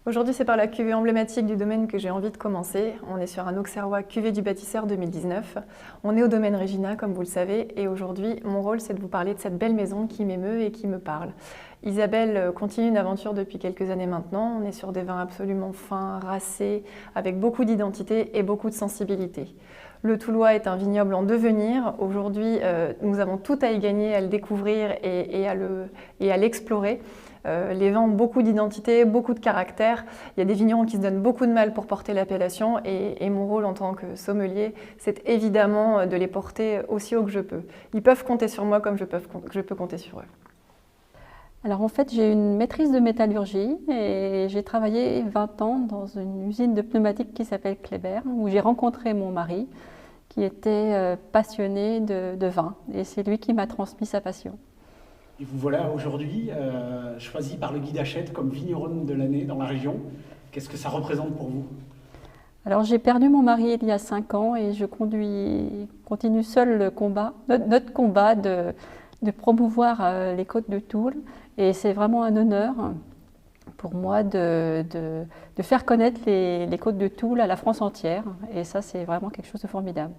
Aujourd'hui, c'est par la cuvée emblématique du domaine que j'ai envie de commencer. On est sur un Auxerrois cuvée du bâtisseur 2019. On est au domaine Regina, comme vous le savez, et aujourd'hui, mon rôle, c'est de vous parler de cette belle maison qui m'émeut et qui me parle. Isabelle continue une aventure depuis quelques années maintenant. On est sur des vins absolument fins, racés, avec beaucoup d'identité et beaucoup de sensibilité. Le Toulois est un vignoble en devenir. Aujourd'hui, nous avons tout à y gagner, à le découvrir et à l'explorer. Les vins ont beaucoup d'identité, beaucoup de caractère. Il y a des vignerons qui se donnent beaucoup de mal pour porter l'appellation et mon rôle en tant que sommelier, c'est évidemment de les porter aussi haut que je peux. Ils peuvent compter sur moi comme je peux compter sur eux. Alors en fait, j'ai une maîtrise de métallurgie et j'ai travaillé 20 ans dans une usine de pneumatiques qui s'appelle Kléber, où j'ai rencontré mon mari qui était passionné de vin et c'est lui qui m'a transmis sa passion. Et vous voilà aujourd'hui choisi par le Guide Hachette comme vigneronne de l'année dans la région. Qu'est-ce que ça représente pour vous? Alors j'ai perdu mon mari il y a 5 ans et je continue seul le combat, notre combat de promouvoir les côtes de Toul. Et c'est vraiment un honneur pour moi de faire connaître les côtes de Toul à la France entière. Et ça, c'est vraiment quelque chose de formidable.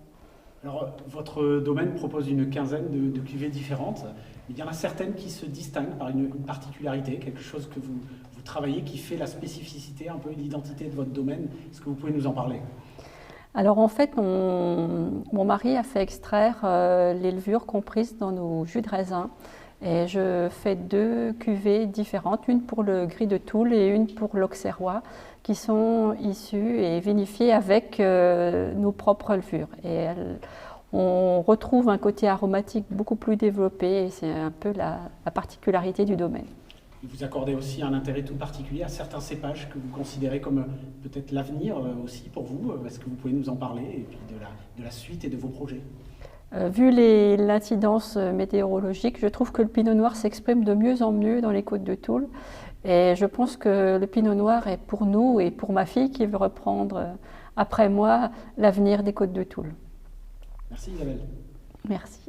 Alors, votre domaine propose une quinzaine de cuvées différentes. Il y en a certaines qui se distinguent par une particularité, quelque chose que vous travaillez qui fait la spécificité, un peu l'identité de votre domaine. Est-ce que vous pouvez nous en parler? Alors en fait, mon mari a fait extraire les levures comprises dans nos jus de raisin. Et je fais 2 cuvées différentes, une pour le gris de Toul et une pour l'Auxerrois, qui sont issues et vinifiées avec nos propres levures. Et on retrouve un côté aromatique beaucoup plus développé et c'est un peu la particularité du domaine. Vous accordez aussi un intérêt tout particulier à certains cépages que vous considérez comme peut-être l'avenir aussi pour vous. Est-ce que vous pouvez nous en parler et puis de la suite et de vos projets? Vu l'incidence météorologique, je trouve que le pinot noir s'exprime de mieux en mieux dans les côtes de Toul. Et je pense que le pinot noir est pour nous et pour ma fille qui veut reprendre après moi l'avenir des côtes de Toul. Merci Isabelle. Merci.